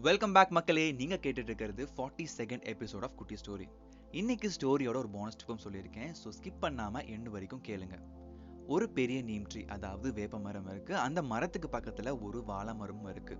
Welcome back மக்களே. நீங்க கேட்டுட்டு இருக்கிறது 42nd எபிசோட் ஆஃப் குட்டி ஸ்டோரி. இன்னைக்கு ஸ்டோரியோட ஒரு போனஸ் டிப்பும் சொல்லியிருக்கேன். ஸோ ஸ்கிப் பண்ணாம எண்டு வரைக்கும் கேளுங்க. ஒரு பெரிய நீம் ட்ரீ, அதாவது வேப்ப மரம் இருக்கு. அந்த மரத்துக்கு பக்கத்துல ஒரு வாழை மரமும் இருக்கு.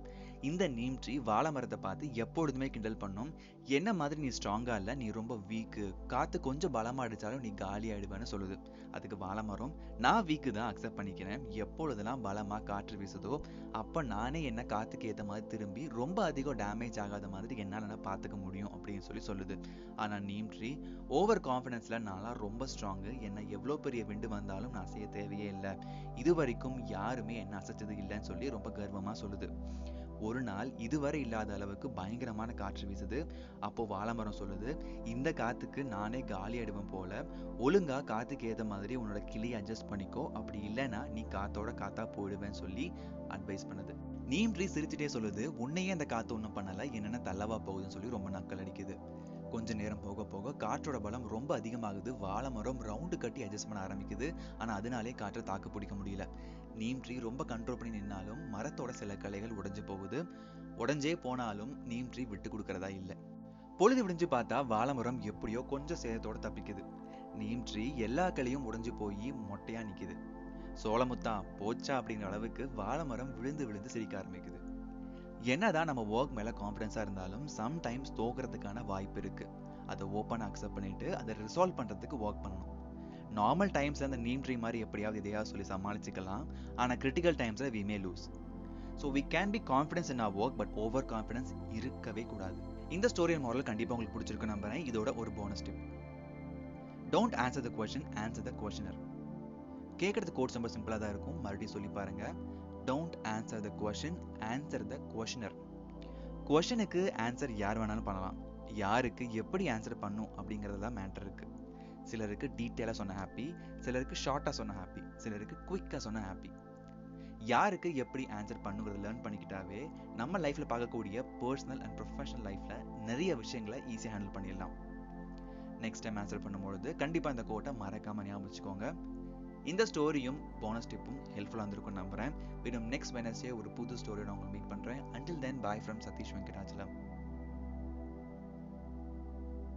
இந்த நீம் ட்ரீ வாழை மரத்தை பார்த்து எப்பொழுதுமே கிண்டல் பண்ணும். என்ன மாதிரி நீ ஸ்ட்ராங்கா இல்ல, நீ ரொம்ப வீக்கு, காத்து கொஞ்சம் பலமா அடிச்சாலும் நீ காலி ஆயிடுவேன்னு சொல்லுது. அதுக்கு வாழை மரம், நான் வீக்கு தான், அக்செப்ட் பண்ணிக்கிறேன். எப்பொழுதெல்லாம் பலமா காற்று வீசுதோ அப்ப நானே என்ன காத்துக்கு ஏத்த மாதிரி திரும்பி ரொம்ப அதிகம் டேமேஜ் ஆகாத மாதிரி என்னால பார்த்துக்க முடியும் அப்படின்னு சொல்லுது. ஆனா நீம் ட்ரீ ஓவர் கான்ஃபிடன்ஸ்ல நான்லாம் ரொம்ப ஸ்ட்ராங்கு, என்ன எவ்வளோ பெரிய விண்டு வந்தாலும் நான் செய்ய தேவையே இல்லை, இது வரைக்கும் யாருமே என்ன அசைச்சது இல்லைன்னு சொல்லி ரொம்ப கர்வமா சொல்லுது. ஒரு நாள் இதுவரை இல்லாத அளவுக்கு பயங்கரமான காற்று வீசுது. அப்போ வாழைமரம் சொல்லுது, இந்த காத்துக்கு நானே காலி ஆயிடுவேன் போல, ஒழுங்கா காத்துக்கு ஏத்த மாதிரி உன்னோட கிளி அட்ஜஸ்ட் பண்ணிக்கோ, அப்படி இல்லைன்னா நீ காத்தோட காத்தா போயிடுவேன்னு சொல்லி அட்வைஸ் பண்ணுது. நீம் ட்ரீ சிரிச்சுட்டே சொல்லுது, உன்னையே அந்த காத்து ஒன்றும் பண்ணல, என்னென்ன தள்ளவா போகுதுன்னு சொல்லி ரொம்ப நக்கல் அடிக்குது. கொஞ்ச நேரம் போக போக காற்றோட பலம் ரொம்ப அதிகமாகுது. வாழை மரம் ரவுண்டு கட்டி அட்ஜஸ்ட் பண்ண ஆரம்பிக்குது. ஆனா அதனாலே காற்றை தாக்கு பிடிக்க முடியல. நீம் ட்ரீ ரொம்ப கண்ட்ரோல் பண்ணி நின்னாலும் மரத்தோட சில கிளைகள் உடைஞ்சு போகுது. உடைஞ்சே போனாலும் நீம் ட்ரீ விட்டு கொடுக்கறதா இல்லை. பொழுது விடிஞ்சு பார்த்தா வாழை மரம் எப்படியோ கொஞ்சம் சேதத்தோட தப்பிக்குது. நீம் ட்ரீ எல்லா கிளையும் உடைஞ்சு போய் மொட்டையா நிக்குது. சோளமுத்தா போச்சா அப்படிங்கிற அளவுக்கு வாழை மரம் விழுந்து விழுந்து சிரிக்க ஆரம்பிக்குது. என்னதான் நம்ம ஒர்க் மேல கான்ஃபிடன்ஸா இருந்தாலும் சம்டைம்ஸ் தோக்குறதுக்கான வாய்ப்பு இருக்கு. அதை ஓப்பன் அக்செப்ட் பண்ணிட்டு அதை ரிசால்வ் பண்றதுக்கு ஒர்க் பண்ணணும். நார்மல் டைம்ஸ்ல அந்த நீம் ட்ரீ மாதிரி எப்படியாவது எதையாவது சொல்லி சமாளிச்சுக்கலாம். ஆனா கிரிட்டிக்கல் டைம்ஸ்ல we may lose. So we can be confident in our work, but over confidence இருக்கவே கூடாது. இந்த ஸ்டோரியின் மாரல் கண்டிப்பா உங்களுக்கு பிடிச்சிருக்கு நம்புறேன். இதோட ஒரு bonus tip, don't answer the question, answer the questioner. கேட்கறது கோட் ரொம்ப சிம்பிளா தான் இருக்கும். மறுபடியும் சொல்லி பாருங்க. Don't answer the question, answer the questioner. கொஸ்டினுக்கு ஆன்சர் யார் வேணாலும் பண்ணலாம். யாருக்கு எப்படி ஆன்சர் பண்ணும் அப்படிங்கிறது தான் மேட்டர் இருக்கு. சிலருக்கு டீட்டெயிலாக சொன்ன ஹாப்பி, சிலருக்கு ஷார்ட்டாக சொன்ன ஹாப்பி, சிலருக்கு குயிக்காக சொன்ன ஹாப்பி. யாருக்கு எப்படி ஆன்சர் பண்ணுங்கிறத லேர்ன் பண்ணிக்கிட்டாவே நம்ம லைஃப்ல பார்க்கக்கூடிய பர்சனல் அண்ட் ப்ரொஃபஷனல் லைஃப்ல நிறைய விஷயங்களை ஈஸியாக ஹேண்டில் பண்ணிடலாம். நெக்ஸ்ட் டைம் ஆன்சர் பண்ணும்பொழுது கண்டிப்பாக இந்த கோட்டை மறக்காம ஞாபகம் வச்சுக்கோங்க. இந்த ஸ்டோரியும் போனஸ் டிப்பும் ஹெல்ப்ஃபுல்லாக இருந்திருக்கும் நம்புறேன். இன்னும் நெக்ஸ்ட் வெனஸ்டே ஒரு புது ஸ்டோரியோட உங்களை மீட் பண்றேன். Until then, bye from Satish Venkatachala.